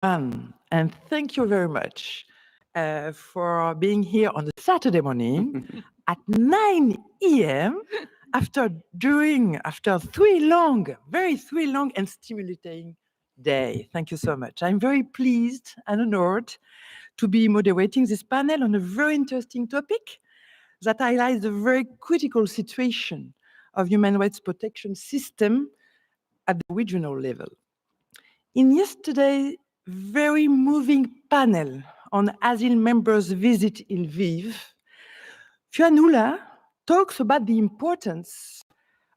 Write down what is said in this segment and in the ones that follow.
And thank you very much for being here on a Saturday morning at 9 a.m. after three long and stimulating day. Thank you so much. I'm very pleased and honored to be moderating this panel on a very interesting topic that highlights the very critical situation of human rights protection system at the regional level. In yesterday's very moving panel on ASIL members' visit in Lviv, Fianula talks about the importance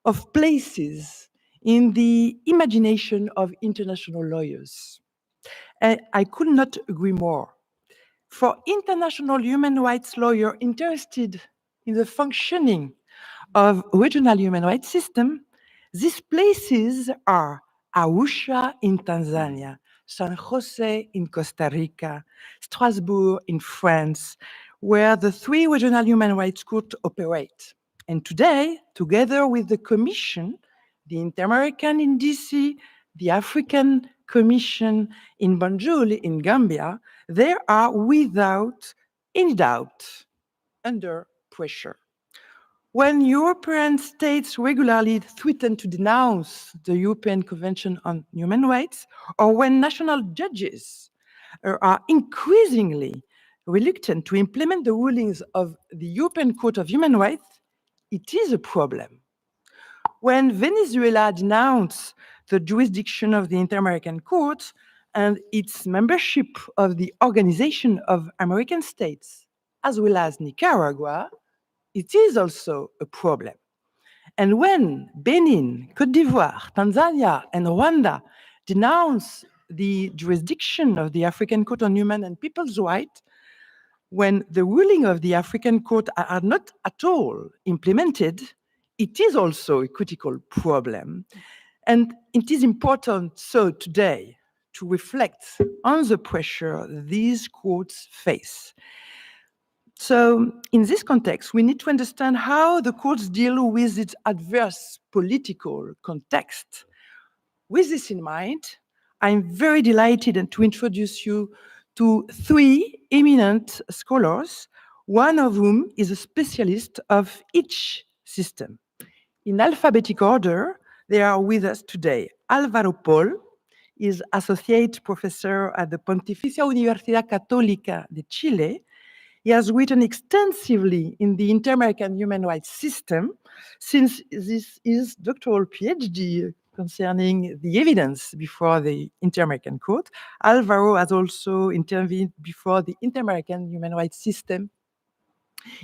of places in the imagination of international lawyers. And I could not agree more. For international human rights lawyers interested in the functioning of regional human rights system, these places are Arusha in Tanzania, San Jose in Costa Rica, Strasbourg in France, where the three regional human rights courts operate. And today, together with the Commission, the Inter-American in DC, the African Commission in Banjul in Gambia, they are without any doubt under pressure. When European states regularly threaten to denounce the European Convention on Human Rights, or when national judges are increasingly reluctant to implement the rulings of the European Court of Human Rights, it is a problem. When Venezuela denounced the jurisdiction of the Inter-American Court and its membership of the Organization of American States, as well as Nicaragua, it is also a problem. And when Benin, Cote d'Ivoire, Tanzania, and Rwanda denounce the jurisdiction of the African Court on Human and People's Rights, when the ruling of the African Court are not at all implemented, it is also a critical problem. And it is important so today to reflect on the pressure these courts face. So in this context, we need to understand how the courts deal with its adverse political context. With this in mind, I'm very delighted to introduce you to three eminent scholars, one of whom is a specialist of each system. In alphabetic order, they are with us today. Álvaro Pol is associate professor at the Pontificia Universidad Católica de Chile. He has written extensively in the Inter-American human rights system, since this is doctoral PhD concerning the evidence before the Inter-American Court. Alvaro has also intervened before the Inter-American human rights system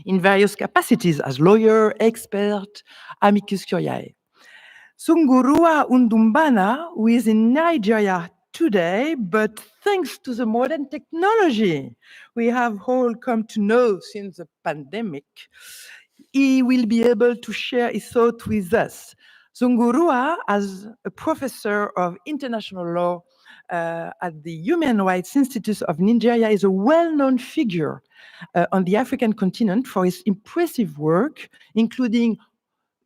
in various capacities as lawyer, expert, amicus curiae. Sungurua Undumbana, who is in Nigeria today, but thanks to the modern technology we have all come to know since the pandemic, he will be able to share his thought with us. Zungurua, as a professor of international law at the Human Rights Institute of Nigeria, is a well-known figure on the African continent for his impressive work, including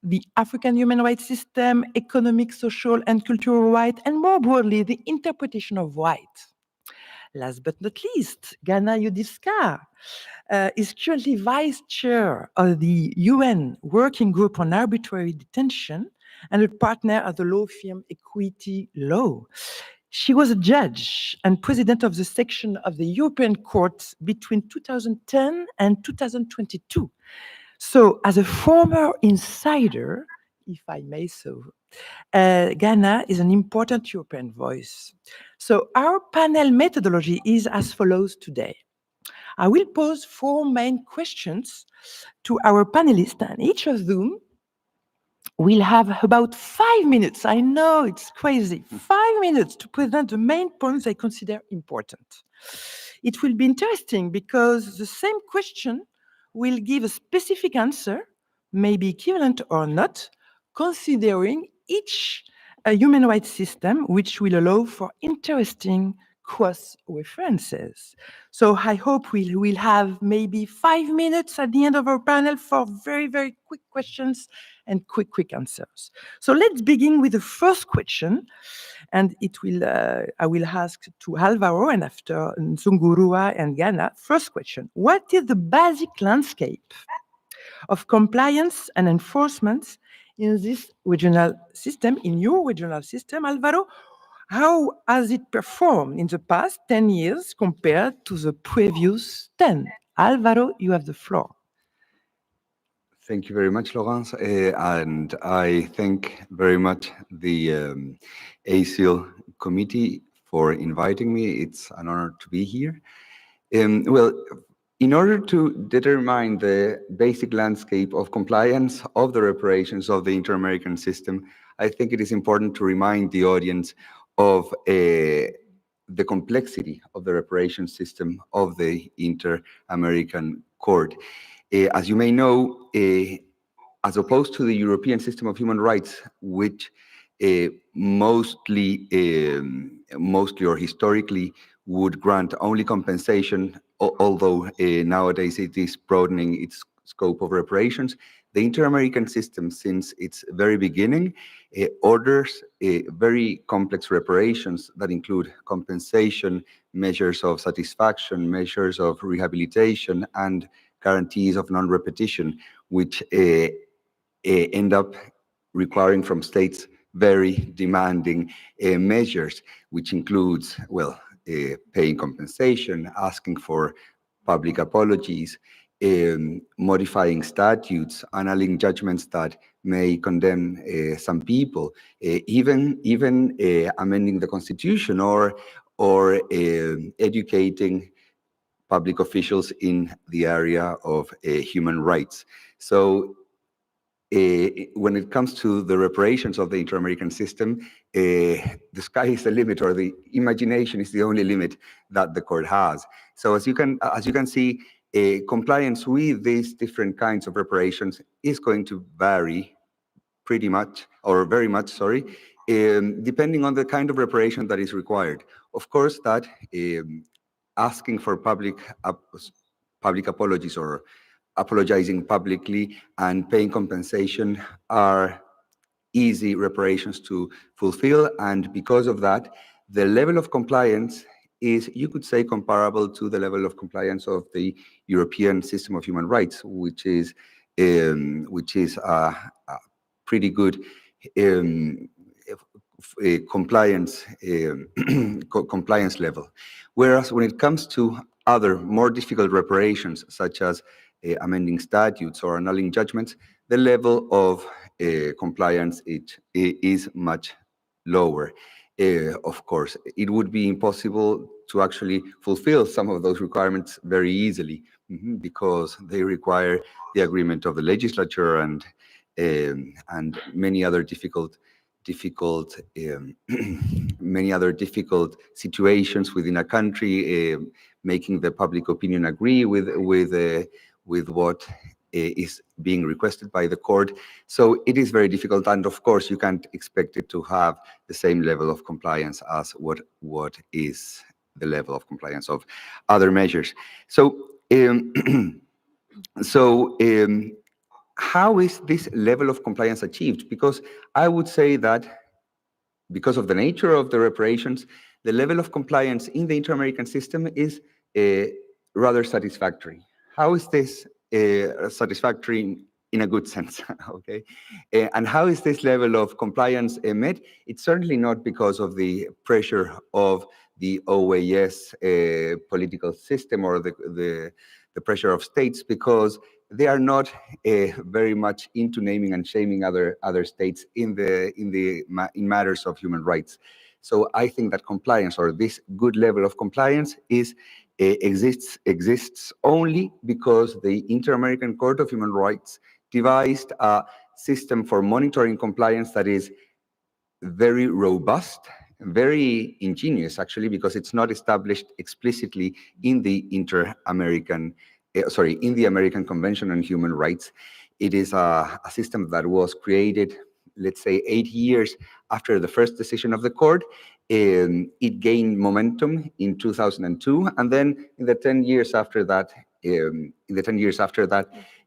the African human rights system, economic, social, and cultural rights, and more broadly, the interpretation of rights. Last but not least, Ghana Yudiska is currently vice chair of the UN Working Group on Arbitrary Detention and a partner at the law firm Equity Law. She was a judge and president of the section of the European Court between 2010 and 2022. So, as a former insider, if I may so, Ghana is an important European voice. So, our panel methodology is as follows today. I will pose four main questions to our panelists, and each of them will have about 5 minutes. I know it's crazy. 5 minutes to present the main points I consider important. It will be interesting because the same question will give a specific answer, maybe equivalent or not, considering each human rights system, which will allow for interesting cross references. So I hope we will have maybe 5 minutes at the end of our panel for very, very quick questions and quick answers. So let's begin with the first question. And I will ask to Alvaro and after Nsungurua and Ghana. First question: what is the basic landscape of compliance and enforcement in this regional system, in your regional system, Alvaro? How has it performed in the past 10 years compared to the previous 10? Alvaro, you have the floor. Thank you very much, Laurence. And I thank very much the ASIL committee for inviting me. It's an honor to be here. Well, in order to determine the basic landscape of compliance of the reparations of the Inter-American system, I think it is important to remind the audience of the complexity of the reparation system of the Inter-American Court. As you may know, as opposed to the European system of human rights, which mostly or historically would grant only compensation, although nowadays it is broadening its scope of reparations. The Inter-American system, since its very beginning, orders very complex reparations that include compensation, measures of satisfaction, measures of rehabilitation, and guarantees of non-repetition, which end up requiring from states very demanding measures, which includes, well, paying compensation, asking for public apologies, modifying statutes, annulling judgments that may condemn some people, even amending the constitution or educating public officials in the area of human rights. So when it comes to the reparations of the Inter-American system, the sky is the limit, or the imagination is the only limit that the court has. So as you can see, compliance with these different kinds of reparations is going to vary pretty much, or very much, sorry, depending on the kind of reparation that is required. Of course, that asking for public apologies or apologizing publicly and paying compensation are easy reparations to fulfill. And because of that, the level of compliance is, you could say, comparable to the level of compliance of the European system of human rights, which is a pretty good compliance compliance level. Whereas when it comes to other more difficult reparations, such as amending statutes or annulling judgments, the level of compliance is much lower. Of course, it would be impossible to actually fulfill some of those requirements very easily, because they require the agreement of the legislature and many other difficult many other difficult situations within a country, making the public opinion agree with what is being requested by the court. So it is very difficult, and of course you can't expect it to have the same level of compliance as what is the level of compliance of other measures. So how is this level of compliance achieved? Because I would say that because of the nature of the reparations, the level of compliance in the Inter-American system is rather satisfactory. How is this satisfactory in a good sense? Okay, and how is this level of compliance met? It's certainly not because of the pressure of the OAS political system or the pressure of states, because they are not very much into naming and shaming other states in matters of human rights. So I think that compliance, or this good level of compliance, exists only because the Inter-American Court of Human Rights devised a system for monitoring compliance that is very robust, very ingenious, actually, because it's not established explicitly in the in the American Convention on Human Rights. It is a system that was created, let's say, 8 years after the first decision of the court, It gained momentum in 2002, and then in the 10 years after that,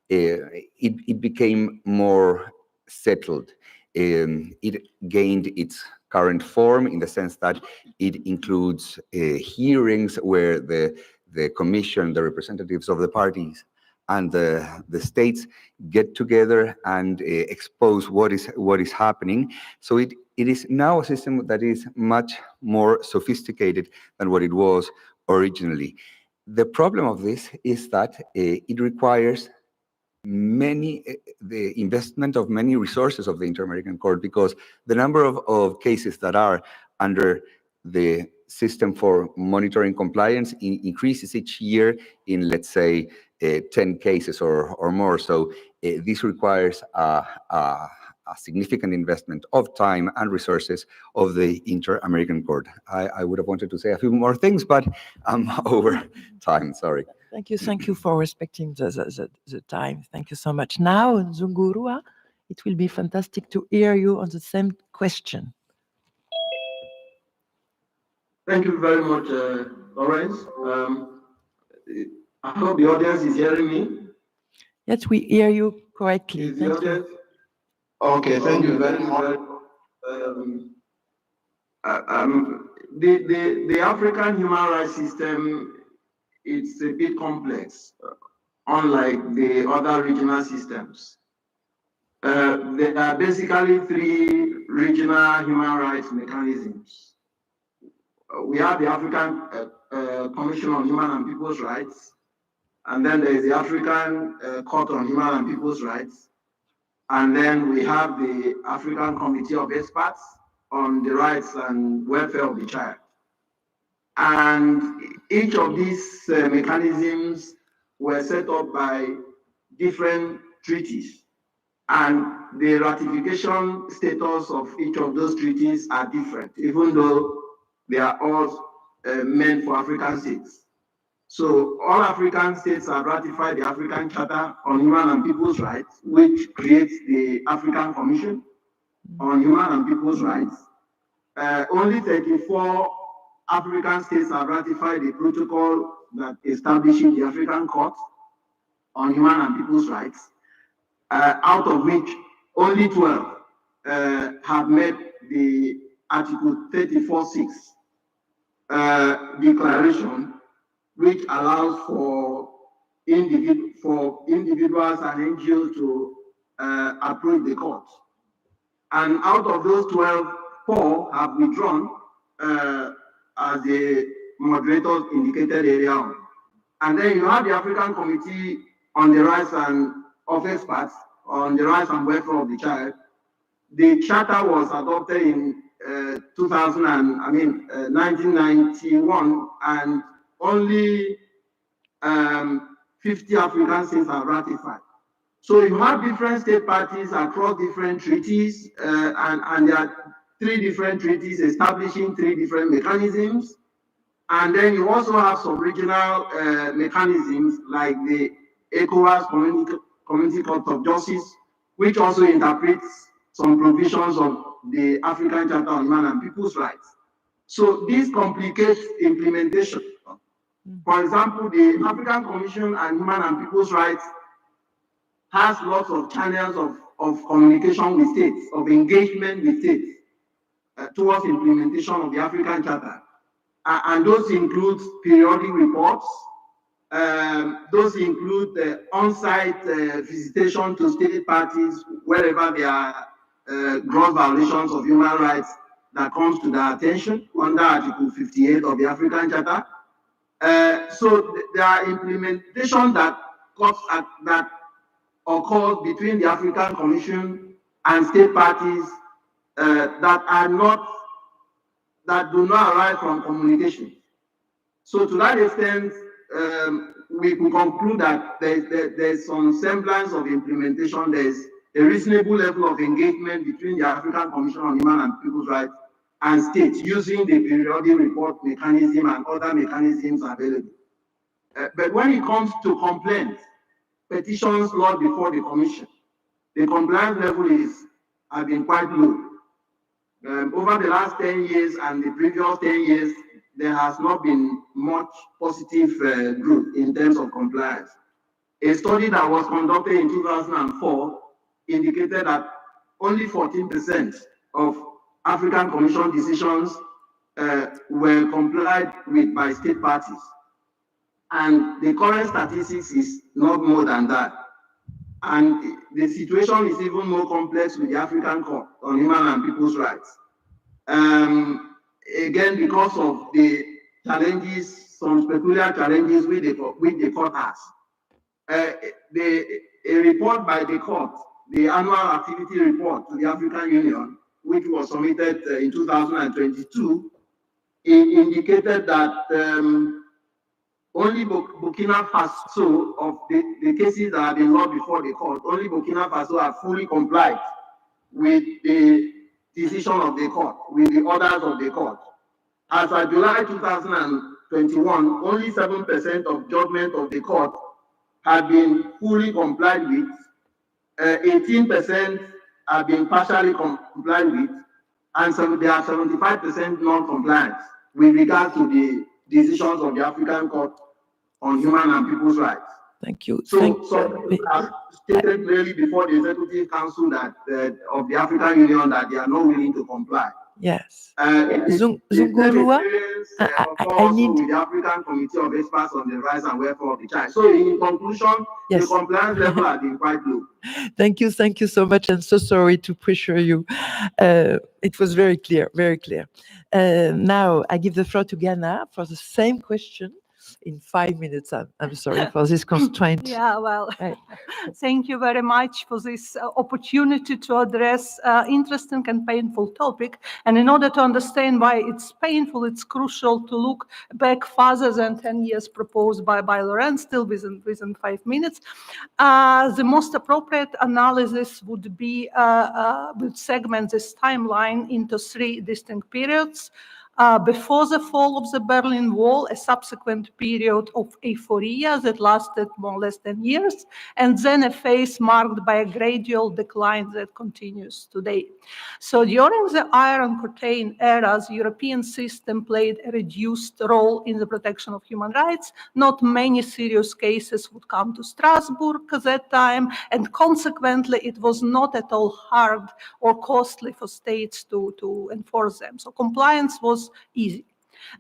it became more settled. It gained its current form in the sense that it includes hearings where the commission, the representatives of the parties, and the states get together and expose what is happening. So it is now a system that is much more sophisticated than what it was originally. The problem of this is that it requires the investment of many resources of the Inter-American Court, because the number of cases that are under the system for monitoring compliance increases each year in, let's say, 10 cases or more. So this requires a significant investment of time and resources of the Inter-American Court. I would have wanted to say a few more things, but I'm over time, sorry. Thank you for respecting the time. Thank you so much. Now, Zungurua, it will be fantastic to hear you on the same question. Thank you very much, Lawrence. I hope the audience is hearing me. Yes, we hear you correctly. Is the audience? Okay, thank you very much. The African human rights system, it's a bit complex, unlike the other regional systems. There are basically three regional human rights mechanisms. We have the African Commission on Human and People's Rights, and then there is the African Court on Human and People's Rights, and then we have the African Committee of Experts on the Rights and Welfare of the Child. And each of these mechanisms were set up by different treaties, and the ratification status of each of those treaties are different, even though they are all meant for African states. So all African states have ratified the African Charter on Human and People's Rights, which creates the African Commission on Human and People's Rights. Only 34 African states have ratified the protocol that establishes the African Court on Human and People's Rights, out of which only 12 have met the Article 34.6 declaration, which allows for individuals and NGOs to approach the court. And out of those 12, 4 have withdrawn, as the moderators indicated earlier on. And then you have the African Committee on the Rights of Experts on the Rights and Welfare of the Child. The charter was adopted in 1991, and only 50 African states have ratified. So you have different state parties across different treaties, and there are 3 different treaties establishing 3 different mechanisms. And then you also have some regional mechanisms like the ECOWAS Community Court of Justice, which also interprets some provisions of the African Charter on Human and People's Rights. So this complicates implementation. For example, the African Commission on Human and People's Rights has lots of channels of communication with states, of engagement with states towards implementation of the African Charter. And those include periodic reports, those include the on-site visitation to state parties wherever there are gross violations of human rights that comes to their attention under Article 58 of the African Charter. So there are implementation that occurs between the African Commission and state parties that do not arise from communication. So to that extent, we can conclude that there's some semblance of implementation. There's a reasonable level of engagement between the African Commission on Human and People's Rights and states using the periodic report mechanism and other mechanisms available. But when it comes to complaints, petitions lodged before the Commission, the compliance level has been quite low. over the last 10 years and the previous 10 years, there has not been much positive growth in terms of compliance. A study that was conducted in 2004 indicated that only 14% of African Commission decisions were complied with by state parties. And the current statistics is not more than that. And the situation is even more complex with the African Court on Human and People's Rights. Again, because of the challenges, some peculiar challenges with the court has. A report by the court, the annual activity report to the African Union, which was submitted in 2022, indicated that only Burkina Faso, of the cases that have been brought before the court, only Burkina Faso have fully complied with the decision of the court, with the orders of the court. As of July 2021, only 7% of judgment of the court have been fully complied with, 18% have been partially complied with, and so there are 75% non-compliance with regard to the decisions of the African Court on Human and People's Rights. Thank you. So have stated clearly before the Executive Council that of the African Union that they are not willing to comply. Yes. Zungurua, I need with the African Committee of Experts on the Rights and Welfare of the Child. So in conclusion, yes, the compliance level has been quite low. Thank you so much, and so sorry to pressure you. It was very clear, very clear. Now I give the floor to Ghana for the same question in 5 minutes. I'm sorry for this constraint. Yeah, well, right. Thank you very much for this opportunity to address interesting and painful topic. And in order to understand why it's painful, it's crucial to look back further than 10 years proposed by Laurent, still within 5 minutes. The most appropriate analysis would be would segment this timeline into 3 distinct periods. Before the fall of the Berlin Wall, a subsequent period of euphoria that lasted more or less 10 years, and then a phase marked by a gradual decline that continues today. So during the Iron Curtain era, the European system played a reduced role in the protection of human rights. Not many serious cases would come to Strasbourg at that time, and consequently, it was not at all hard or costly for states to enforce them. So compliance was easy.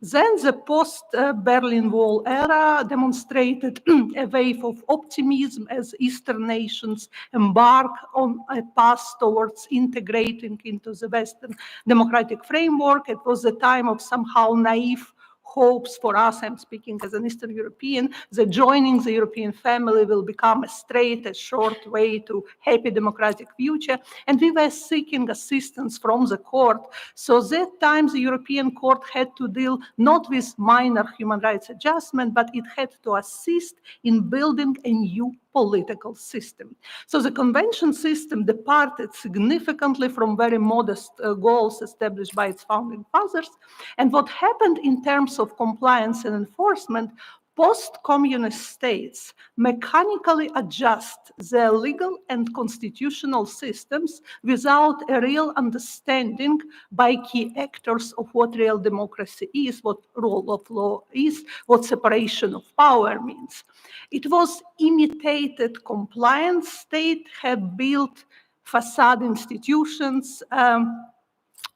Then the post-Berlin Wall era demonstrated a wave of optimism as Eastern nations embark on a path towards integrating into the Western democratic framework. It was a time of somehow naive hopes for us, I'm speaking as an Eastern European, that joining the European family will become a straight, a short way to happy democratic future. And we were seeking assistance from the court. So that time the European court had to deal not with minor human rights adjustment, but it had to assist in building a new political system. So the convention system departed significantly from very modest goals established by its founding fathers. And what happened in terms of compliance and enforcement, post-communist states mechanically adjust their legal and constitutional systems without a real understanding by key actors of what real democracy is, what rule of law is, what separation of power means. It was imitated compliance. State have built facade institutions,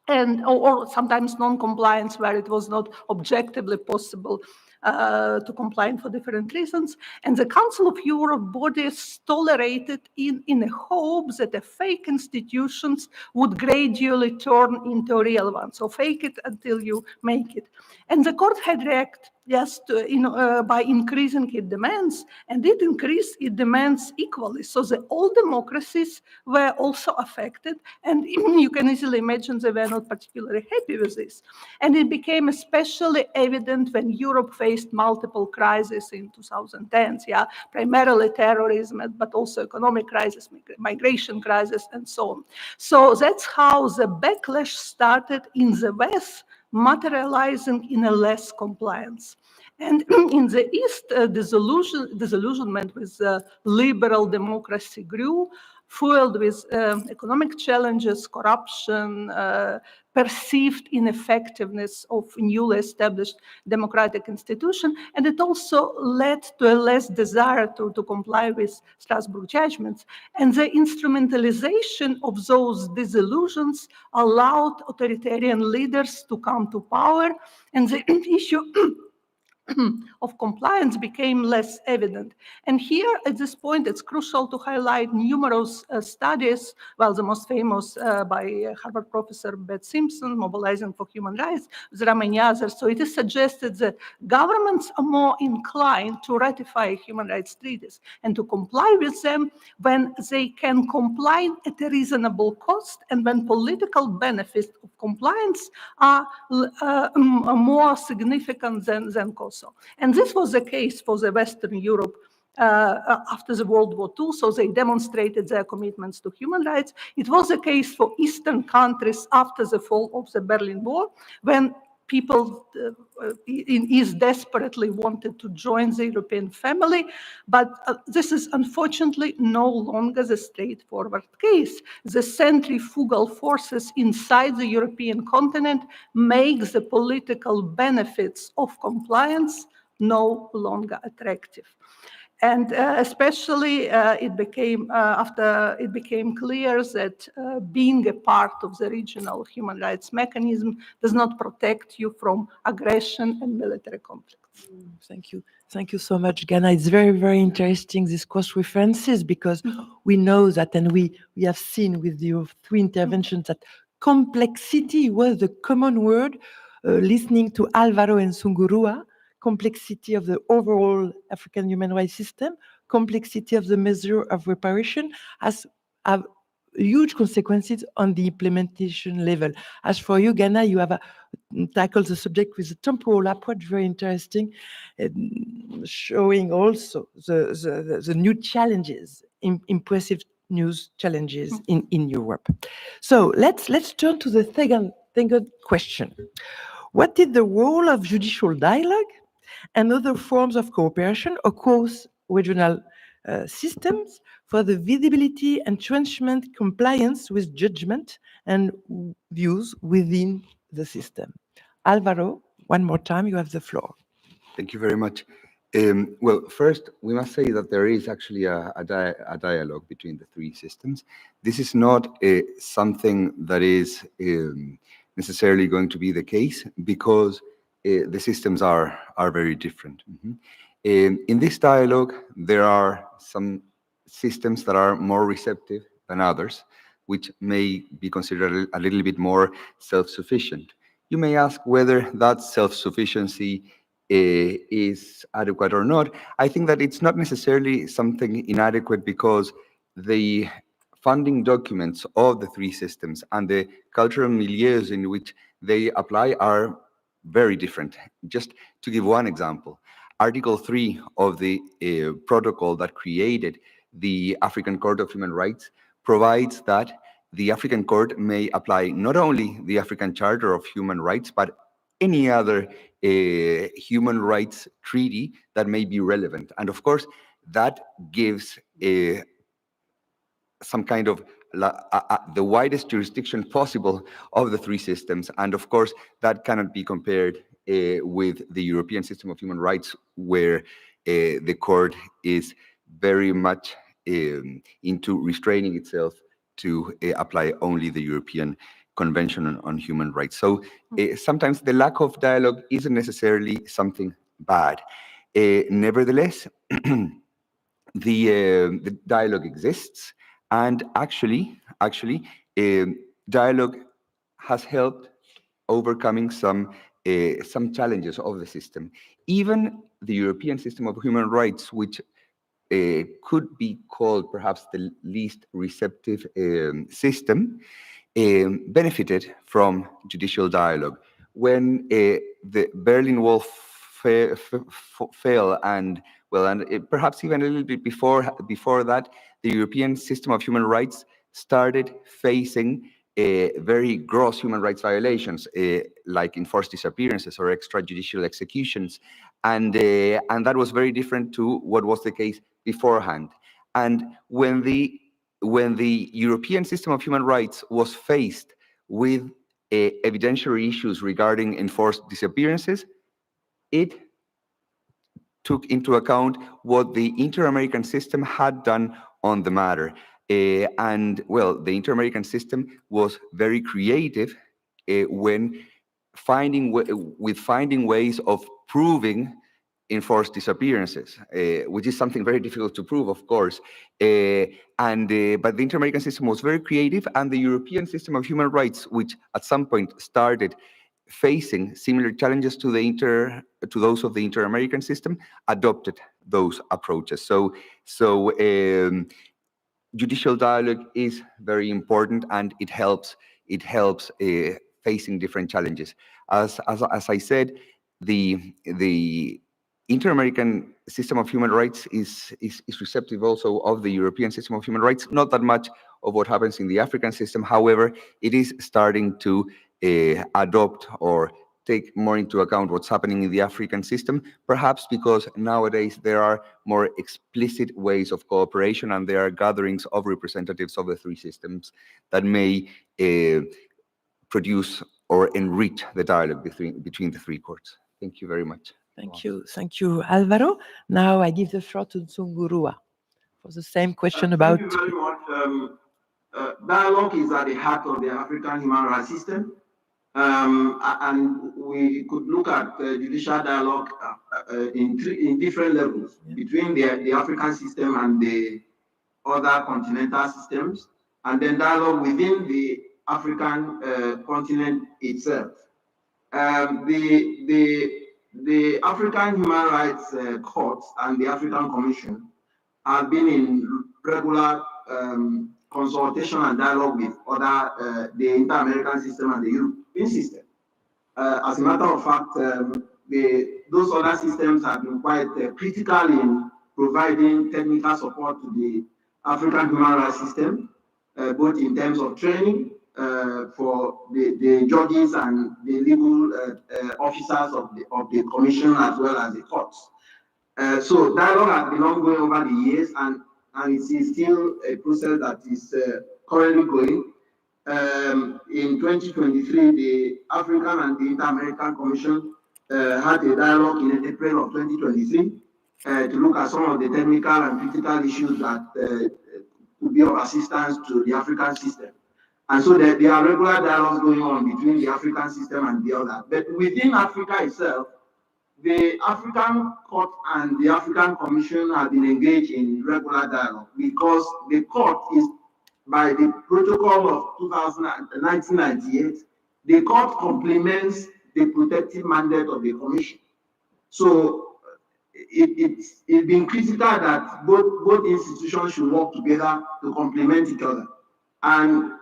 or sometimes non-compliance where it was not objectively possible to comply for different reasons. And the Council of Europe bodies tolerated in a hope that the fake institutions would gradually turn into real ones. So fake it until you make it. And the court had reacted, yes, by increasing its demands, and it increased its demands equally. So the old democracies were also affected, and you can easily imagine they were not particularly happy with this. And it became especially evident when Europe faced multiple crises in 2010s, primarily terrorism, but also economic crisis, migration crisis, and so on. So that's how the backlash started in the West, materializing in a less compliance. And in the East, disillusionment with liberal democracy grew. fueled with economic challenges, corruption, perceived ineffectiveness of newly established democratic institution, and it also led to a less desire to comply with Strasbourg judgments. And the instrumentalization of those disillusions allowed authoritarian leaders to come to power, and the issue of compliance became less evident. And here, at this point, it's crucial to highlight numerous studies, well, the most famous by Harvard professor Beth Simpson, Mobilizing for Human Rights. There are many others. So it is suggested that governments are more inclined to ratify human rights treaties and to comply with them when they can comply at a reasonable cost and when political benefits of compliance are more significant than cost. And this was the case for the Western Europe after the World War II, so they demonstrated their commitments to human rights. It was the case for Eastern countries after the fall of the Berlin Wall, when people in East desperately wanted to join the European family, but this is unfortunately no longer the straightforward case. The centrifugal forces inside the European continent make the political benefits of compliance no longer attractive. And especially it became after it became clear that being a part of the regional human rights mechanism does not protect you from aggression and military conflicts. Thank you. Thank you so much, Ghana. It's very, very interesting, these cross references, because we know that, and we have seen with your three interventions that complexity was the common word. Listening to Alvaro and Sungurua, complexity of the overall African human rights system, complexity of the measure of reparation have huge consequences on the implementation level. As for you, Ghana, you have tackled the subject with a temporal approach, very interesting, showing also the new challenges, impressive new challenges in Europe. So let's turn to the second question. What is the role of judicial dialogue and other forms of cooperation across regional systems for the visibility, entrenchment, compliance with judgment and views within the system? Alvaro, one more time, you have the floor. Thank you very much. Well, first, we must say that there is actually a dialogue between the three systems. This is not something that is necessarily going to be the case, because the systems are very different. In this dialogue, there are some systems that are more receptive than others, which may be considered a little bit more self-sufficient. You may ask whether that self-sufficiency is adequate or not. I think that it's not necessarily something inadequate, because the funding documents of the three systems and the cultural milieus in which they apply are very different. Just to give one example, Article 3 of the protocol that created the African Court of Human Rights provides that the African Court may apply not only the African Charter of Human Rights, but any other human rights treaty that may be relevant. And of course, that gives some kind of the widest jurisdiction possible of the three systems. And of course, that cannot be compared with the European system of human rights, where the court is very much into restraining itself to apply only the European Convention on Human Rights. So sometimes the lack of dialogue isn't necessarily something bad. Nevertheless, the dialogue exists, and actually, dialogue has helped overcoming some challenges of the system. Even the European system of human rights, which could be called perhaps the least receptive system, benefited from judicial dialogue. When the Berlin Wall fell, and perhaps even a little bit before that, the European system of human rights started facing very gross human rights violations, like enforced disappearances or extrajudicial executions, and that was very different to what was the case beforehand. And when the when the European system of human rights was faced with evidentiary issues regarding enforced disappearances, it took into account what the Inter-American system had done on the matter. And well, the Inter-American system was very creative when finding ways of proving enforced disappearances, which is something very difficult to prove, of course. But the Inter-American system was very creative, and the European system of human rights, which at some point started facing similar challenges to those of the Inter-American system, adopted those approaches. So judicial dialogue is very important, and it helps facing different challenges. As I said, the Inter-American system of human rights is receptive also of the European system of human rights, not that much of what happens in the African system. However, it is starting to adopt or take more into account what's happening in the African system, perhaps because nowadays there are more explicit ways of cooperation, and there are gatherings of representatives of the three systems that may produce or enrich the dialogue between the three courts. Thank you very much. Thank you, Alvaro. Now I give the floor to Tsungurua for the same question about. Thank you very much. Dialogue is at the heart of the African human rights system. And we could look at judicial dialogue in different levels between the African system and the other continental systems, and then dialogue within the African continent itself. The African Human Rights Court and the African Commission have been in regular consultation and dialogue with other the Inter-American system and the European system. As a matter of fact, those other systems have been quite critical in providing technical support to the African human rights system, both in terms of training for the judges and the legal officers of the commission, as well as the courts. So dialogue has been ongoing over the years, and it is still a process that is currently going. In 2023, the African and the Inter-American Commission had a dialogue in April of 2023 to look at some of the technical and critical issues that could be of assistance to the African system. And so there are regular dialogues going on between the African system and the other. But within Africa itself, the African Court and the African Commission have been engaged in regular dialogue, because the court is, by the protocol of 1998, the court complements the protective mandate of the commission. So it's been critical that both institutions should work together to complement each other. And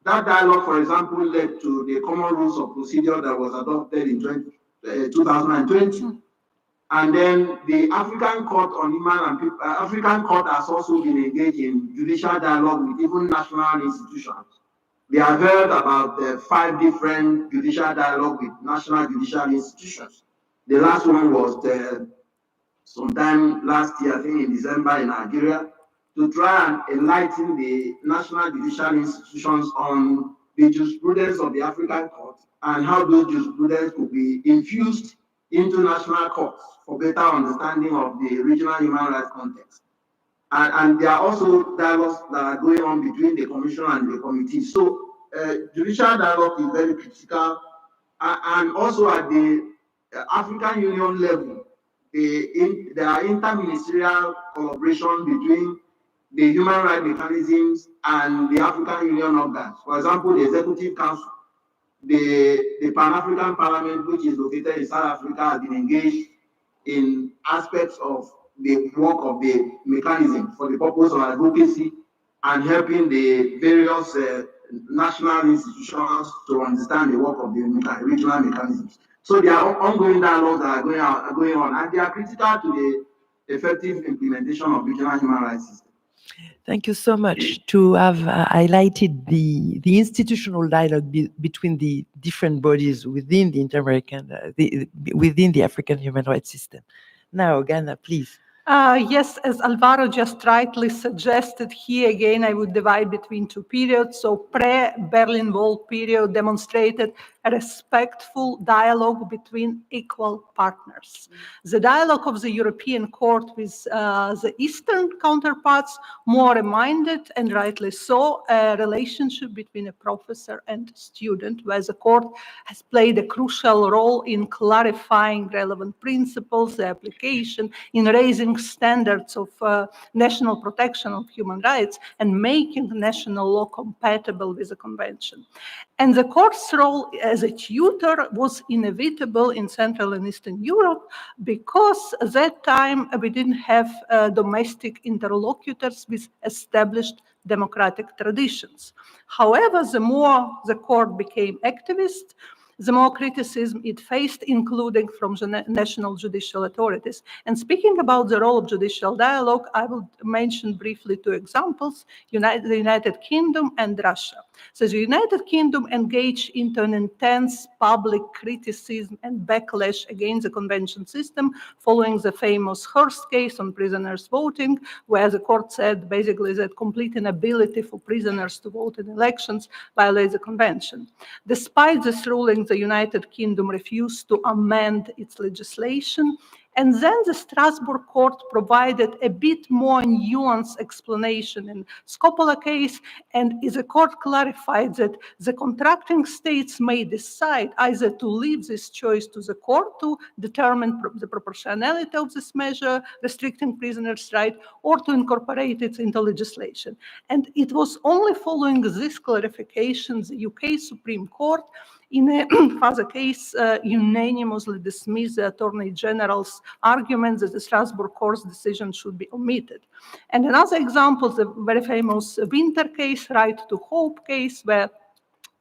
that dialogue, for example, led to the common rules of procedure that was adopted in 2020. And then the African Court on Human and People, African Court has also been engaged in judicial dialogue with even national institutions. They have heard about 5 different judicial dialogue with national judicial institutions. The last one was sometime last year, I think in December, in Nigeria, to try and enlighten the national judicial institutions on the jurisprudence of the African Court and how those jurisprudence could be infused into national courts for better understanding of the regional human rights context. And there are also dialogues that are going on between the Commission and the committee. So judicial dialogue is very critical. And also at the African Union level, there are interministerial collaboration between the human rights mechanisms and the African Union organs. For example, the Executive Council, the Pan-African Parliament, which is located in South Africa, has been engaged in aspects of the work of the mechanism for the purpose of advocacy and helping the various national institutions to understand the work of the regional mechanisms. So there are ongoing dialogues that are going on, and they are critical to the effective implementation of regional human rights systems. Thank you so much to have highlighted the institutional dialogue between the different bodies within the Inter-American, within the African human rights system. Now, Ghana, please. Yes, as Alvaro just rightly suggested, here again I would divide between two periods. So pre-Berlin Wall period demonstrated a respectful dialogue between equal partners. The dialogue of the European Court with the Eastern counterparts more reminded, and rightly so, a relationship between a professor and student, where the court has played a crucial role in clarifying relevant principles, the application, in raising standards of national protection of human rights and making national law compatible with the convention. And the court's role as a tutor was inevitable in Central and Eastern Europe because at that time we didn't have domestic interlocutors with established democratic traditions. However, the more the court became activist, the more criticism it faced, including from the national judicial authorities. And speaking about the role of judicial dialogue, I will mention briefly two examples, the United Kingdom and Russia. So the United Kingdom engaged into an intense public criticism and backlash against the convention system following the famous Hearst case on prisoners voting, where the court said basically that complete inability for prisoners to vote in elections violates the convention. Despite this ruling, the United Kingdom refused to amend its legislation. And then the Strasbourg court provided a bit more nuanced explanation in Scopola case, and the court clarified that the contracting states may decide either to leave this choice to the court to determine the proportionality of this measure restricting prisoners' rights, or to incorporate it into legislation. And it was only following this clarification the UK Supreme Court in a further case, unanimously dismissed the Attorney General's argument that the Strasbourg Court's decision should be omitted. And another example, the very famous Winter case, Right to Hope case, where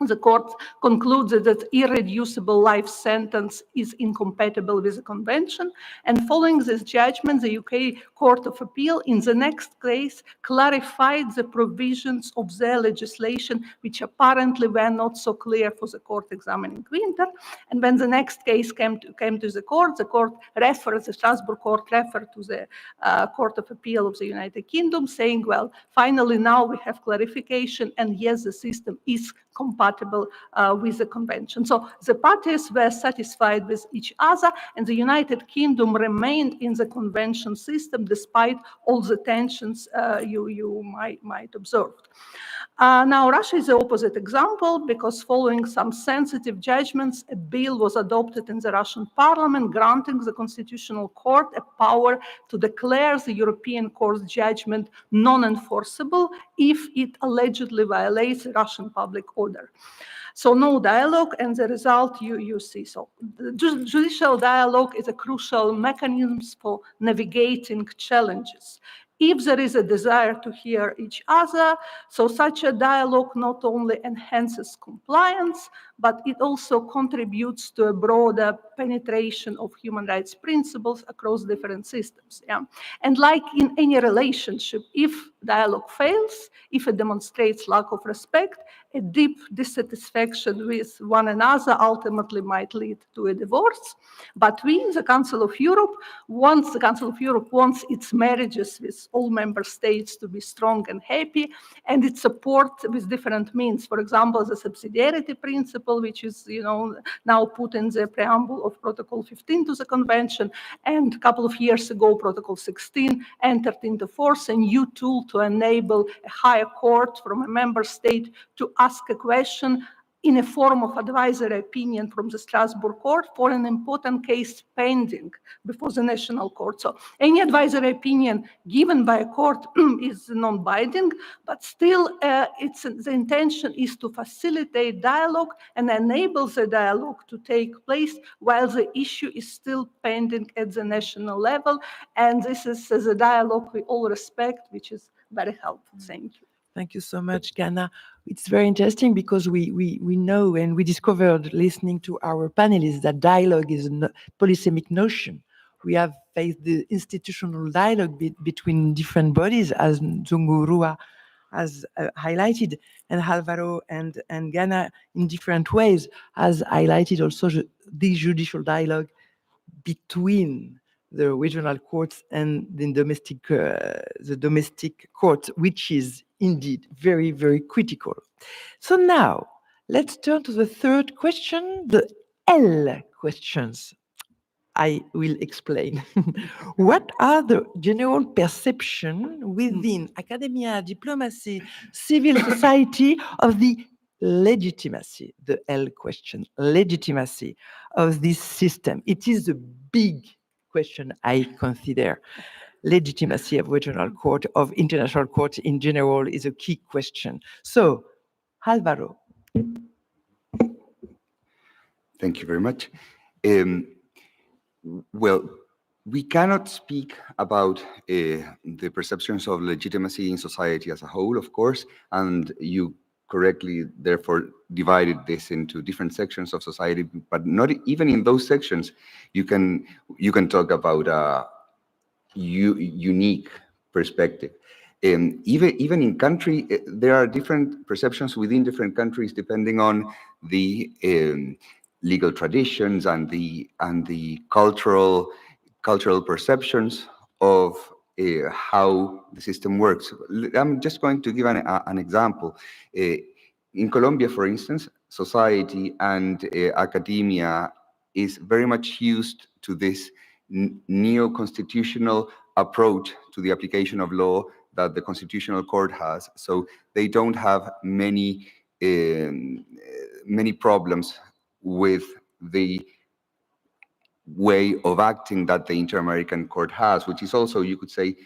the court concluded that irreducible life sentence is incompatible with the convention. And following this judgment, the UK Court of Appeal in the next case clarified the provisions of their legislation, which apparently were not so clear for the court examining Winter. And when the next case came to the court referred, the Strasbourg court referred to the Court of Appeal of the United Kingdom, saying, well, finally now we have clarification, and yes, the system is compatible with the convention. So the parties were satisfied with each other, and the United Kingdom remained in the convention system despite all the tensions you might observe. Now, Russia is the opposite example because following some sensitive judgments, a bill was adopted in the Russian parliament granting the Constitutional Court a power to declare the European Court's judgment non-enforceable if it allegedly violates Russian public order. So no dialogue, and the result you see. So the judicial dialogue is a crucial mechanism for navigating challenges. If there is a desire to hear each other, so such a dialogue not only enhances compliance, but it also contributes to a broader penetration of human rights principles across different systems. Yeah? And like in any relationship, if dialogue fails, if it demonstrates lack of respect, a deep dissatisfaction with one another ultimately might lead to a divorce. But we, the Council of Europe, wants its marriages with all member states to be strong and happy, and its support with different means. For example, the subsidiarity principle, which is now put in the preamble of Protocol 15 to the Convention, and a couple of years ago, Protocol 16 entered into force, a new tool to enable a higher court from a member state to ask a question in a form of advisory opinion from the Strasbourg court for an important case pending before the national court. So any advisory opinion given by a court is non-binding, but still the intention is to facilitate dialogue and enable the dialogue to take place while the issue is still pending at the national level. And this is a dialogue we all respect, which is very helpful. Thank you. Thank you so much, Ghana. It's very interesting because we know and we discovered listening to our panelists that dialogue is a polysemic notion. We have faced the institutional dialogue between different bodies, as Zungurua has highlighted, and Alvaro and Ghana in different ways has highlighted also the judicial dialogue between the regional courts and the domestic court, which is indeed very, very critical. So now, let's turn to the third question, the L questions. I will explain. What are the general perception within academia, diplomacy, civil society of the legitimacy, the L question, legitimacy of this system? It is a big question, I consider. Legitimacy of regional court, of international court in general, is a key question. So, Alvaro. Thank you very much. Well, we cannot speak about the perceptions of legitimacy in society as a whole, of course, and you correctly, therefore, divided this into different sections of society, but not even in those sections, you can talk about a unique perspective. Even in country, there are different perceptions within different countries depending on the legal traditions and the cultural perceptions of how the system works. I'm just going to give an example. In Colombia, for instance, society and academia is very much used to this neo-constitutional approach to the application of law that the Constitutional Court has. So they don't have many problems with the way of acting that the Inter-American Court has, which is also, you could say,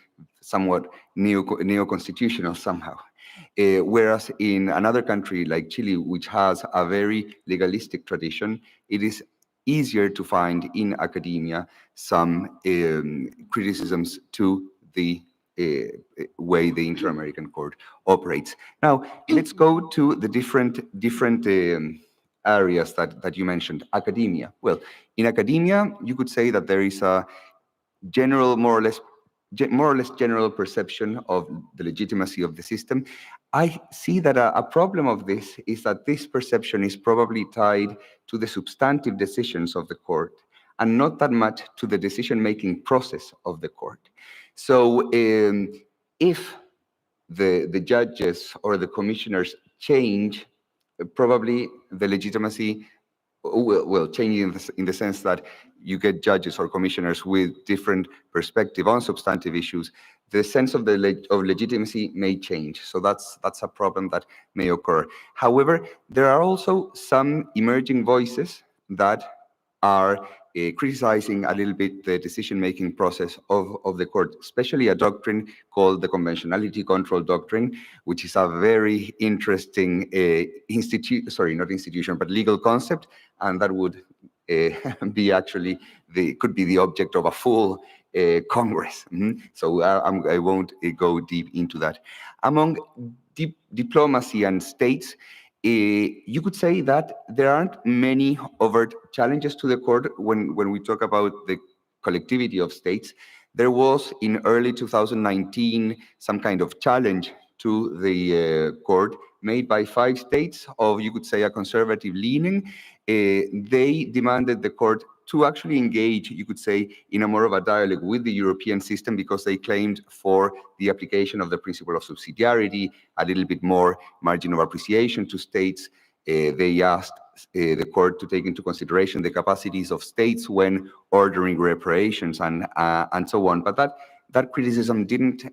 somewhat neo-constitutional somehow. Whereas in another country like Chile, which has a very legalistic tradition, it is easier to find in academia some criticisms to the way the Inter-American Court operates. Now, let's go to the different areas that you mentioned. Academia. Well, in academia, you could say that there is a general, more or less general perception of the legitimacy of the system. I see that a problem of this is that this perception is probably tied to the substantive decisions of the court and not that much to the decision-making process of the court. So if the judges or the commissioners change, probably the legitimacy will change in the sense that you get judges or commissioners with different perspective on substantive issues. The sense of legitimacy may change. So that's a problem that may occur. However, there are also some emerging voices that are criticizing a little bit the decision-making process of the court, especially a doctrine called the conventionality control doctrine, which is a very interesting legal concept, and that would be actually could be the object of a full Congress. So I won't go deep into that. Among diplomacy and states, you could say that there aren't many overt challenges to the court when we talk about the collectivity of states. There was in early 2019 some kind of challenge to the court made by 5 states of, you could say, a conservative leaning. They demanded the court to actually engage, you could say, in a more of a dialogue with the European system because they claimed for the application of the principle of subsidiarity, a little bit more margin of appreciation to states. They asked the court to take into consideration the capacities of states when ordering reparations and so on. But that criticism didn't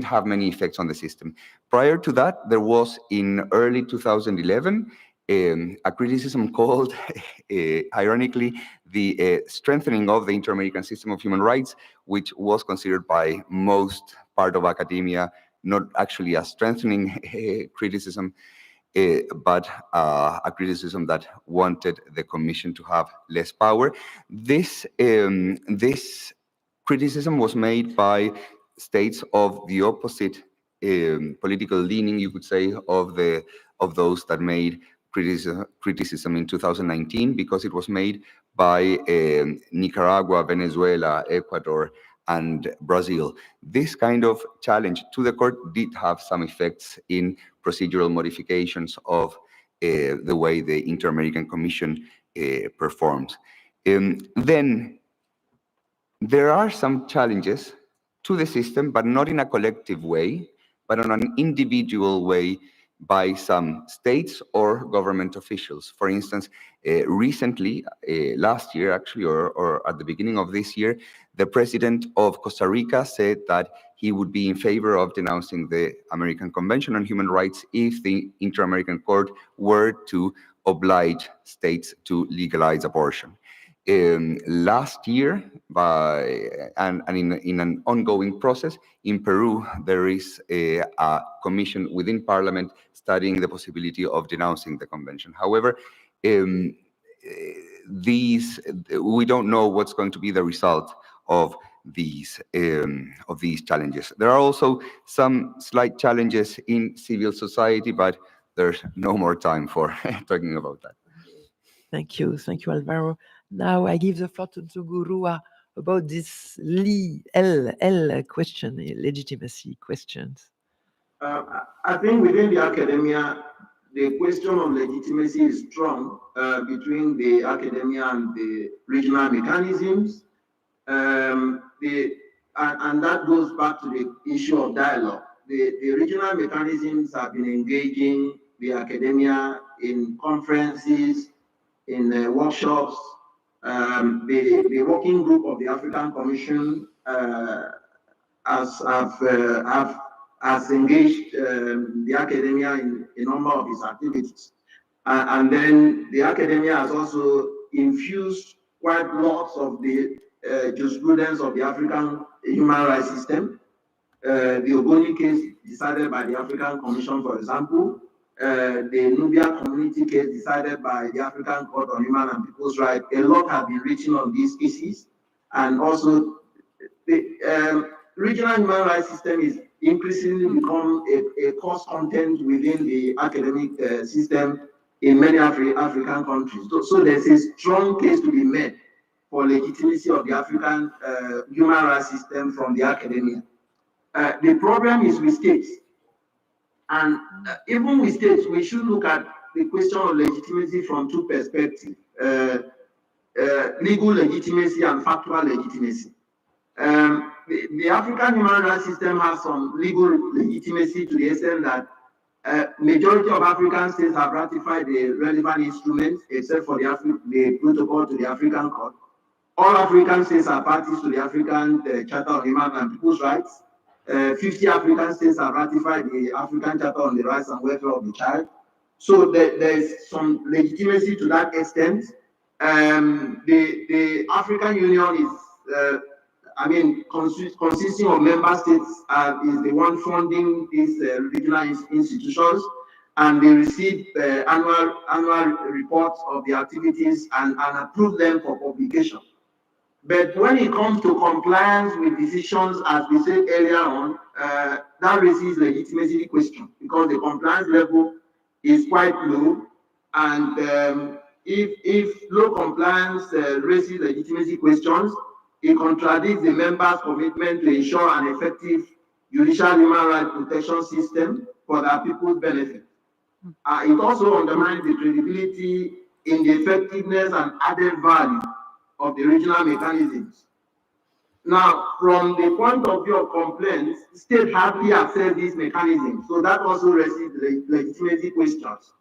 have many effects on the system. Prior to that, there was in early 2011 a criticism called, ironically, the strengthening of the Inter-American system of human rights, which was considered by most part of academia not actually a strengthening criticism, but a criticism that wanted the Commission to have less power. This criticism was made by states of the opposite political leaning, you could say, of those that made criticism in 2019, because it was made by Nicaragua, Venezuela, Ecuador, and Brazil. This kind of challenge to the court did have some effects in procedural modifications of the way the Inter-American Commission performs. Then There are some challenges to the system, but not in a collective way, but on an individual way by some states or government officials. For instance, recently, last year actually, or at the beginning of this year, the president of Costa Rica said that he would be in favor of denouncing the American Convention on Human Rights if the Inter-American Court were to oblige states to legalize abortion. Last year, and in an ongoing process, in Peru, there is a commission within Parliament studying the possibility of denouncing the convention. However, we don't know what's going to be the result of these challenges. There are also some slight challenges in civil society, but there's no more time for talking about that. Thank you, Alvaro. Now I give the floor to Gurua about this L question, legitimacy questions. I think within the academia, the question of legitimacy is strong between the academia and the regional mechanisms. And that goes back to the issue of dialogue. The regional mechanisms have been engaging the academia in conferences, in workshops. The working group of the African Commission has engaged the academia in a number of its activities. And then the academia has also infused quite lots of the jurisprudence of the African human rights system. The Ogoni case decided by the African Commission, for example, the Nubia community case decided by the African Court on Human and People's Rights. A lot have been written on these cases, and also the regional human rights system is increasingly become a course content within the academic system in many African countries. So there's a strong case to be made for legitimacy of the African human rights system from the academia. The problem is with states. And even with states, we should look at the question of legitimacy from two perspectives, legal legitimacy and factual legitimacy. The African human rights system has some legal legitimacy to the extent that majority of African states have ratified the relevant instruments, except for the protocol to the African Court. All African states are parties to the African Charter on Human and People's Rights. 50 African states have ratified the African Charter on the Rights and Welfare of the Child. So there is some legitimacy to that extent. The African Union is, consisting of member states, is the one funding these regional institutions, and they receive annual reports of the activities and approve them for publication. But when it comes to compliance with decisions, as we said earlier on, that raises legitimacy question because the compliance level is quite low, and if low compliance raises legitimacy questions, it contradicts the members' commitment to ensure an effective judicial human rights protection system for their people's benefit. It also undermines the credibility in the effectiveness and added value of the regional mechanisms. Now, from the point of view of complaints, states hardly access these mechanisms, so that also raises legitimacy questions.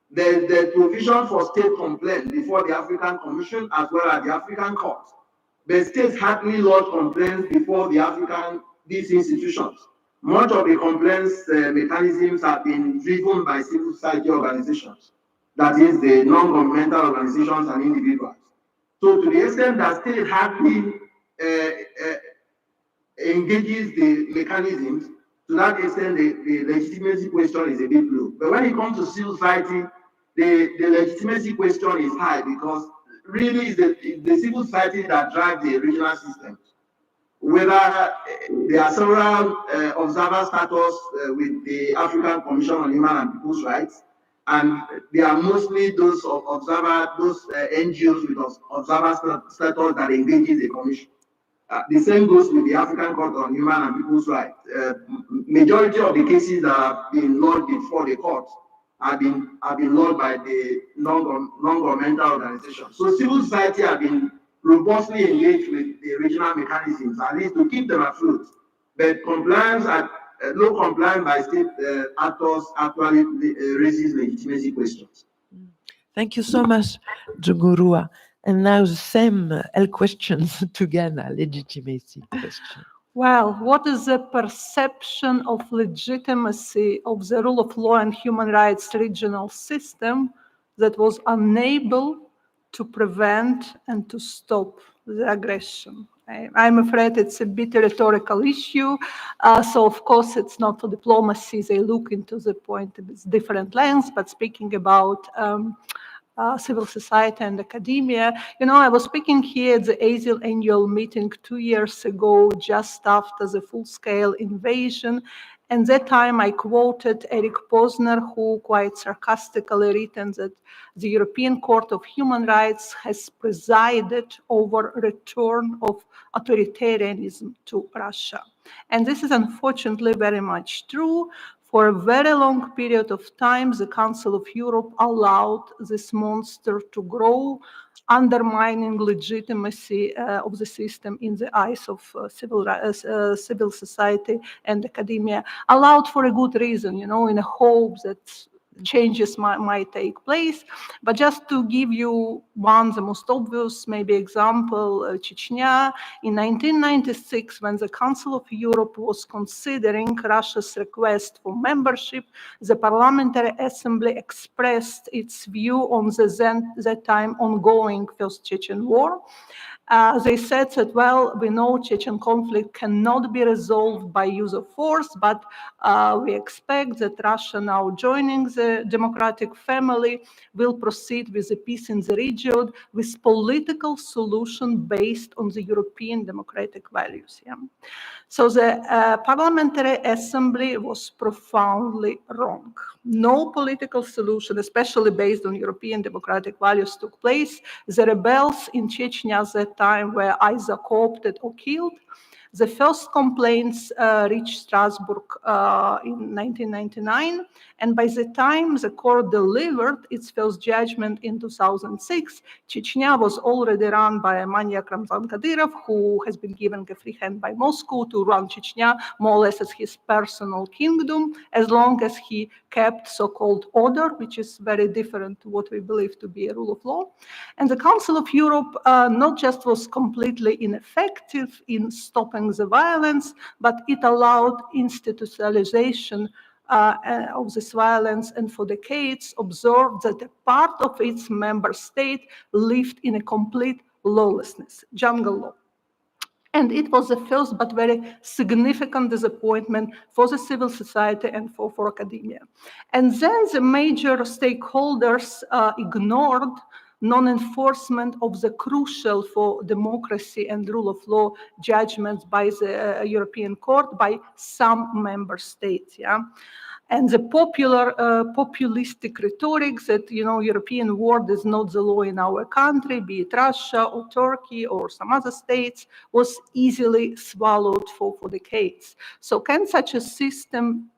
There's the provision for state complaint before the African Commission as well as the African Court. The states hardly lodge complaints before these institutions. Much of the complaints mechanisms have been driven by civil society organizations, that is, the non-governmental organizations and individuals. So to the extent that state hardly engages the mechanisms, to that extent the legitimacy question is a bit low. But when it comes to civil society, the legitimacy question is high because really it's the civil society that drives the regional systems. Whether there are several observer status with the African Commission on Human and People's Rights, and they are mostly those NGOs with observer status that engages the commission. The same goes with the African Court on Human and People's Rights. Majority of the cases that have been lodged before the court have been lodged by the non-governmental organizations. So civil society have been robustly engage with the regional mechanisms, at least to keep them afloat. But low compliance by state actors actually raises legitimacy questions. Thank you so much, Jugurua. And now the same L questions to Ghana, legitimacy question. Well, what is the perception of legitimacy of the rule of law and human rights regional system that was unable to prevent and to stop the aggression? I'm afraid it's a bit rhetorical issue. So of course it's not for diplomacy. They look into the point with different lens, but speaking about civil society and academia. I was speaking here at the ASIL annual meeting 2 years ago, just after the full-scale invasion. And that time I quoted Eric Posner, who quite sarcastically written that the European Court of Human Rights has presided over return of authoritarianism to Russia. And this is unfortunately very much true. For a very long period of time, the Council of Europe allowed this monster to grow, undermining legitimacy of the system in the eyes of civil society and academia, allowed for a good reason, in a hope that changes might take place. But just to give you one, the most obvious maybe example, Chechnya. In 1996, when the Council of Europe was considering Russia's request for membership, the Parliamentary Assembly expressed its view on that time ongoing First Chechen War. They said that, well, we know Chechen conflict cannot be resolved by use of force, but we expect that Russia now joining the democratic family will proceed with the peace in the region with political solution based on the European democratic values. Yeah? So the Parliamentary Assembly was profoundly wrong. No political solution, especially based on European democratic values, took place. The rebels in Chechnya at that time were either co-opted or killed. The first complaints reached Strasbourg in 1999, and by the time the court delivered its first judgment in 2006, Chechnya was already run by a maniac Ramzan Kadyrov, who has been given a free hand by Moscow to run Chechnya more or less as his personal kingdom, as long as he kept so-called order, which is very different to what we believe to be a rule of law. And the Council of Europe not just was completely ineffective in stopping the violence, but it allowed institutionalization of this violence, and for decades observed that a part of its member state lived in a complete lawlessness, jungle law. And it was the first but very significant disappointment for the civil society and for academia. And then the major stakeholders ignored non-enforcement of the crucial for democracy and rule of law judgments by the European Court by some member states. Yeah? And the populistic rhetoric that, European word is not the law in our country, be it Russia or Turkey or some other states, was easily swallowed for decades. So can such a system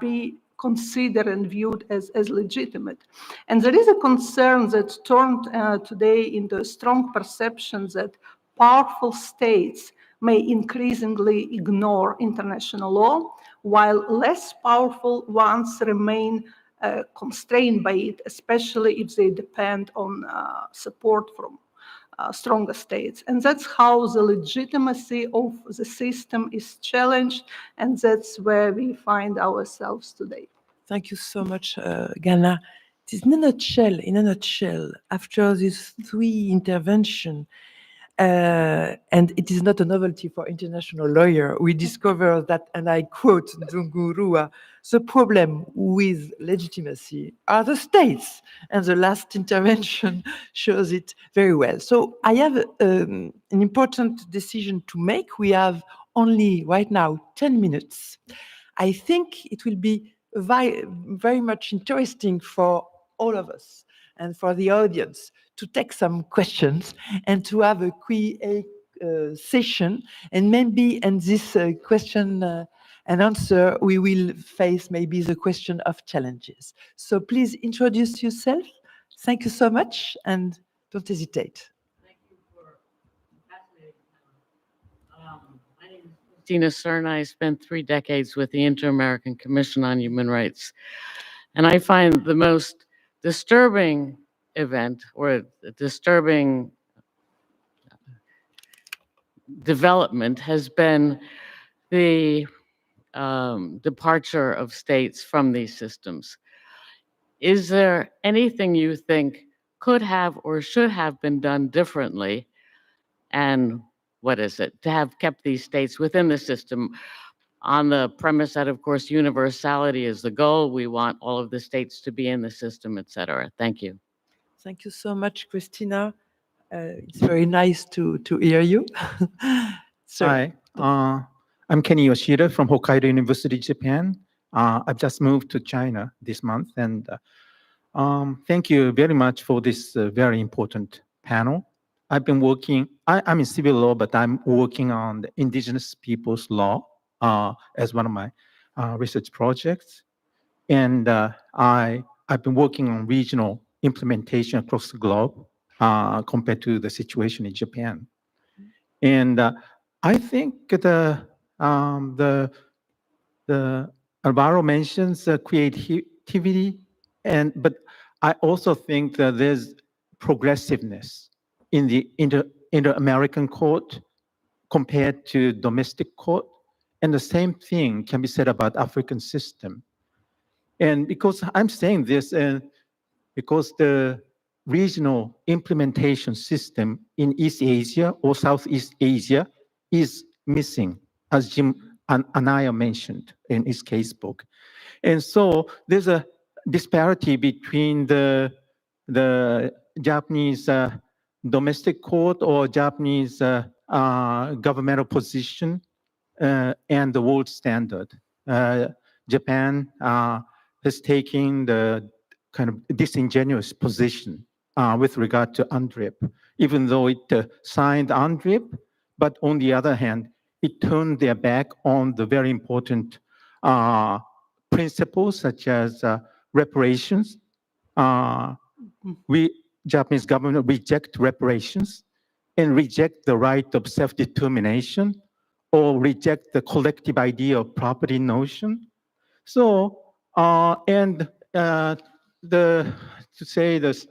be considered and viewed as legitimate? And there is a concern that turned today into a strong perception that powerful states may increasingly ignore international law, while less powerful ones remain constrained by it, especially if they depend on support from stronger states. And that's how the legitimacy of the system is challenged, and that's where we find ourselves today. Thank you so much, Ghana. It is in a nutshell, after these three interventions, and it is not a novelty for international lawyer, we discover that, and I quote Dzungurua, the problem with legitimacy are the states. And the last intervention shows it very well. So I have an important decision to make. We have only right now 10 minutes. I think it will be very much interesting for all of us and for the audience to take some questions and to have a Q&A session. And maybe in this question and answer, we will face maybe the question of challenges. So please introduce yourself. Thank you so much, and don't hesitate. Thank you for Tina Cerna. I spent 3 decades with the Inter-American Commission on Human Rights. And I find the most disturbing event or disturbing development has been the departure of states from these systems. Is there anything you think could have or should have been done differently? And what is it? To have kept these states within the system on the premise that, of course, universality is the goal. We want all of the states to be in the system, et cetera. Thank you. Thank you so much, Christina. It's very nice to hear you. Hi, I'm Kenny Yoshida from Hokkaido University, Japan. I've just moved to China this month, and thank you very much for this very important panel. I've been working, I'm in civil law, but I'm working on the indigenous people's law as one of my research projects. And I've been working on regional implementation across the globe compared to the situation in Japan. And I think the Alvaro mentions creativity, but I also think that there's progressiveness in the inter-American court compared to domestic court, and the same thing can be said about African system. And because I'm saying this, because the regional implementation system in East Asia or Southeast Asia is missing, as Jim Anaya mentioned in his casebook. And so there's a disparity between the Japanese domestic court or Japanese governmental position and the world standard. Japan has taken the kind of disingenuous position with regard to UNDRIP, even though it signed UNDRIP, but on the other hand, it turned their back on the very important principles such as reparations. Japanese government reject reparations and reject the right of self-determination or reject the collective idea of property notion. So, to say this,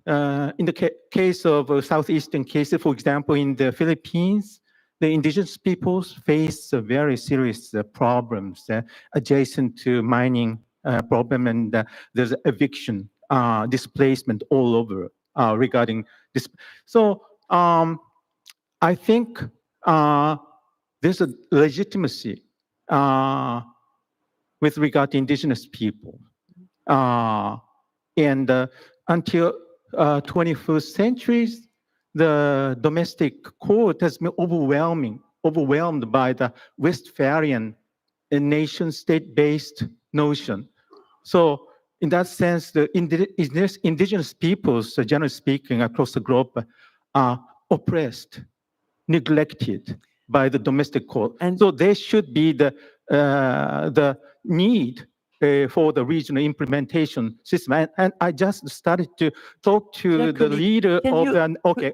in the case of southeastern cases, for example, in the Philippines, the indigenous peoples face very serious problems adjacent to mining problem, and there's eviction, displacement all over regarding this. So I think there's a legitimacy with regard to indigenous people. And until 21st centuries, the domestic court has been overwhelmed by the Westphalian nation state-based notion. So in that sense, the indigenous peoples, generally speaking, across the globe, are oppressed, neglected by the domestic court. And so there should be the need for the regional implementation system. And I just started to talk to the leader of the, okay,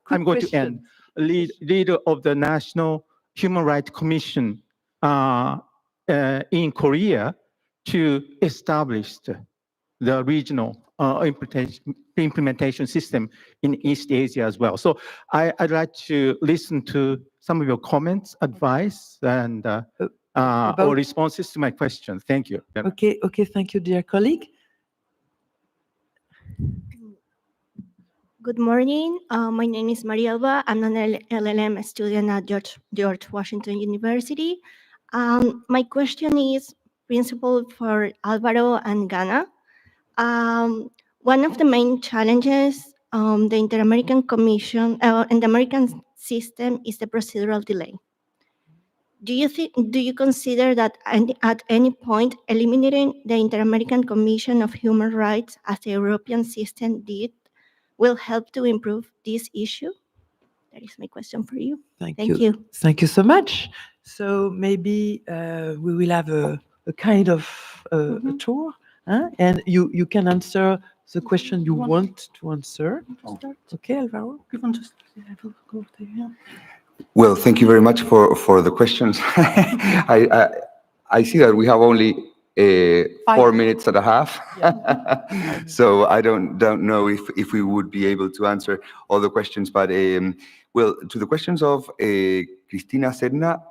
I'm going to end. Leader of the National Human Rights Commission in Korea to establish the regional implementation system in East Asia as well. So I'd like to listen to some of your comments, advice, and or responses to my question. Thank you. Okay, thank you, dear colleague. Good morning. My name is Maria Alba. I'm an LLM student at George Washington University. My question is principal for Alvaro and Ghana. One of the main challenges the Inter-American Commission and the American system is the procedural delay. Do you consider that at any point eliminating the Inter-American Commission of Human Rights as the European system did will help to improve this issue? That is my question for you. Thank you. Thank you so much. So maybe we will have a kind of a tour, and you can answer the question you want to answer. Okay, Alvaro? You want to go there, yeah. Well, thank you very much for the questions. I see that we have only 4 minutes and a half, so I don't know if we would be able to answer all the questions. But well, to the questions of Cristina Sedna,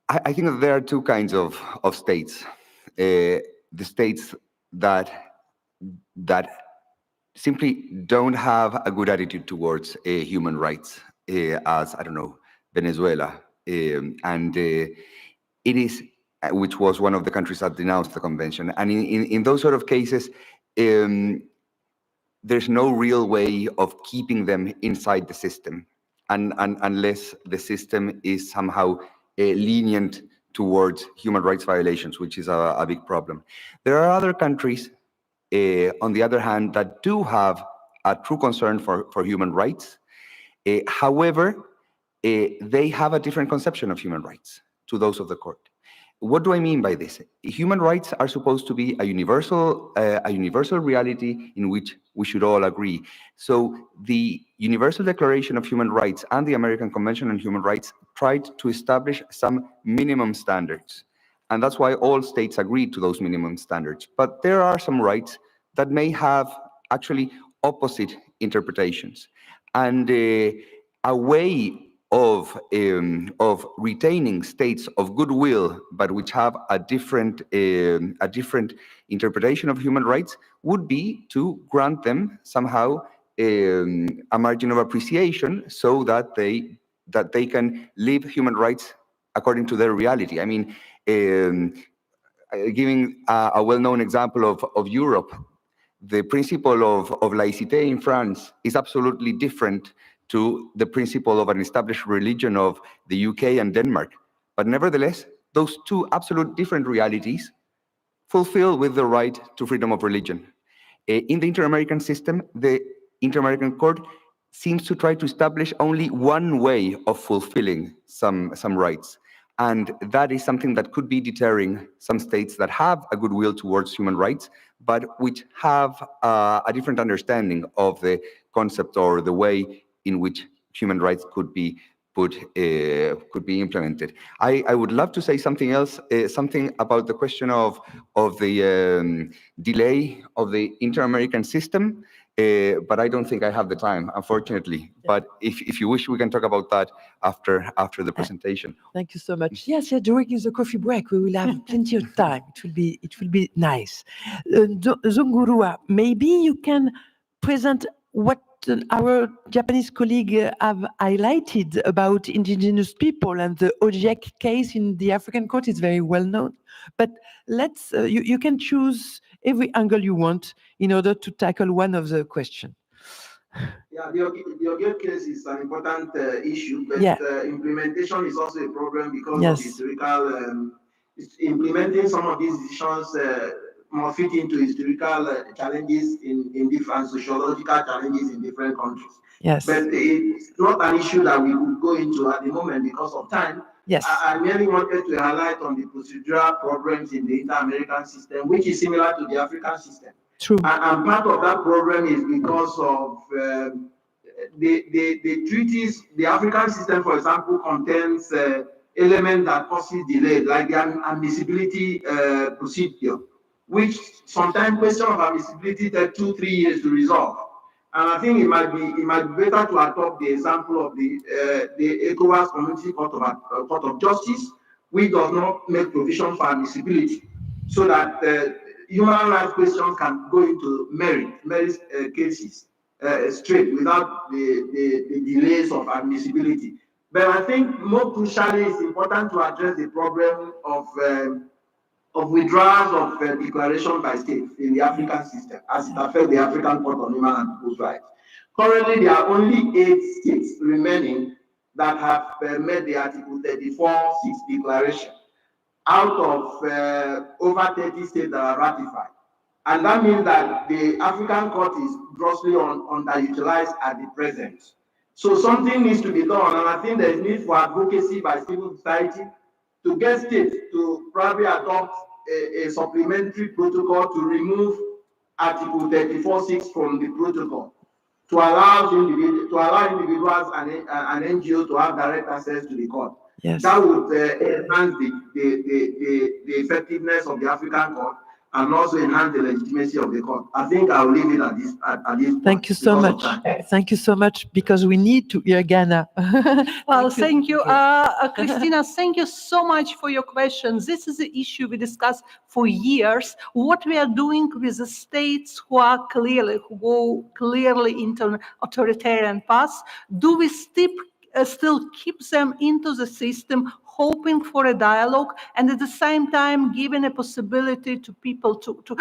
I think that there are two kinds of states. The states that simply don't have a good attitude towards human rights, as, I don't know, Venezuela. And it is, which was one of the countries that denounced the convention. And in those sort of cases, there's no real way of keeping them inside the system, and unless the system is somehow lenient towards human rights violations, which is a big problem. There are other countries, on the other hand, that do have a true concern for human rights. However, they have a different conception of human rights to those of the court. What do I mean by this? Human rights are supposed to be a universal reality in which we should all agree. So the Universal Declaration of Human Rights and the American Convention on Human Rights tried to establish some minimum standards. And that's why all states agreed to those minimum standards. But there are some rights that may have actually opposite interpretations. And a way of retaining states of goodwill, but which have a different interpretation of human rights, would be to grant them somehow a margin of appreciation, so that they can live human rights according to their reality. I mean, giving a well-known example of Europe, the principle of laïcité in France is absolutely different to the principle of an established religion of the UK and Denmark. But nevertheless, those two absolute different realities fulfill with the right to freedom of religion. In the Inter-American system, the Inter-American Court seems to try to establish only one way of fulfilling some rights. And that is something that could be deterring some states that have a goodwill towards human rights, but which have a different understanding of the concept or the way in which human rights could be implemented. I would love to say something else, something about the question of the delay of the Inter-American system. But I don't think I have the time, unfortunately. But if you wish, we can talk about that after the presentation. Thank you so much. Yes, during the coffee break, we will have plenty of time. It will be nice. Zungurua, maybe you can present what our Japanese colleague have highlighted about indigenous people, and the Ojek case in the African court is very well known. But let's you can choose every angle you want in order to tackle one of the questions. Yeah, the Ogier case is an important issue, but implementation is also a problem because of historical. Implementing some of these decisions more fit into historical challenges in different sociological challenges in different countries. Yes. But it's not an issue that we could go into at the moment because of time. Yes. I merely wanted to highlight on the procedural problems in the Inter-American system, which is similar to the African system. True. And part of that problem is because of the treaties. The African system, for example, contains elements that causes delay, like the admissibility procedure, which sometimes question of admissibility take 2-3 years to resolve. And I think it might be better to adopt the example of the ECOWAS Community Court of Justice, which does not make provision for admissibility, so that human rights questions can go into merit cases straight without the delays of admissibility. But I think more crucially, it's important to address the problem of withdrawals of declaration by states in the African system as it affects the African Court on Human and People's Rights. Currently, there are only 8 states remaining that have made the Article 34.6 declaration out of over 30 states that are ratified. And that means that the African Court is grossly underutilized at the present. So something needs to be done, and I think there is need for advocacy by civil society to get states to probably adopt a supplementary protocol to remove Article 34.6 from the protocol. to allow individuals and NGO to have direct access to the court. Yes. That would enhance the effectiveness of the African court and also enhance the legitimacy of the court. I think I'll leave it at this point. Thank you so much. Thank you so much, because we need to hear Ghana. Well, thank you. Christina, thank you so much for your questions. This is the issue we discussed for years. What we are doing with the states who go clearly into an authoritarian path, do we still keep them into the system, hoping for a dialogue, and at the same time giving a possibility to people to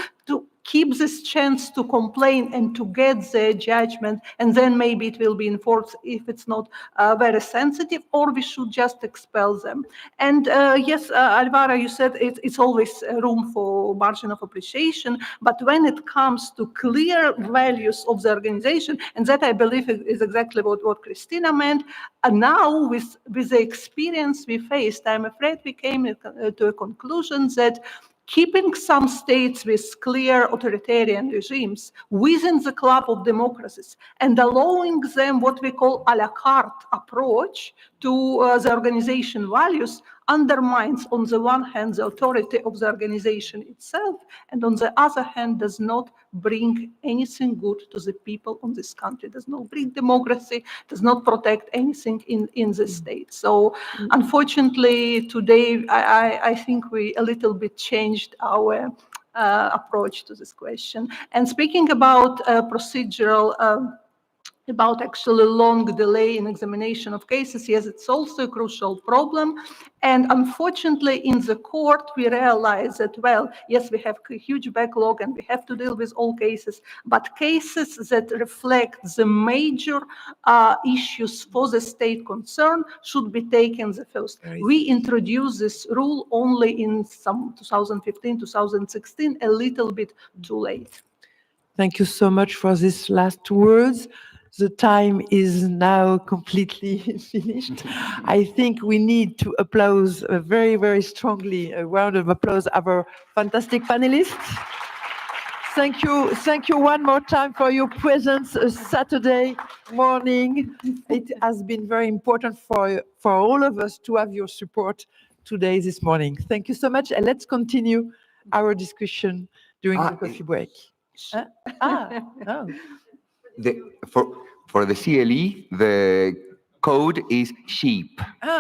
keep this chance to complain and to get their judgment, and then maybe it will be enforced if it's not very sensitive, or we should just expel them. And yes, Alvaro, you said it's always room for margin of appreciation, but when it comes to clear values of the organization, and that I believe is exactly what Christina meant, and now with the experience we faced, I'm afraid we came to a conclusion that keeping some states with clear authoritarian regimes within the club of democracies and allowing them what we call a la carte approach to the organization values undermines, on the one hand, the authority of the organization itself, and on the other hand, does not bring anything good to the people of this country, does not bring democracy, does not protect anything in the state. So unfortunately, today, I think we a little bit changed our approach to this question. And speaking about procedural about actually long delay in examination of cases, yes, it's also a crucial problem. And unfortunately, in the court, we realize that, well, yes, we have a huge backlog and we have to deal with all cases, but cases that reflect the major issues for the state concern should be taken the first. We introduced this rule only in some 2015, 2016, a little bit too late. Thank you so much for these last words. The time is now completely finished. I think we need to applaud very, very strongly, a round of applause, our fantastic panelists. Thank you one more time for your presence Saturday morning. It has been very important for all of us to have your support today, this morning. Thank you so much, and let's continue our discussion during the coffee break. For the CLE, the code is sheep.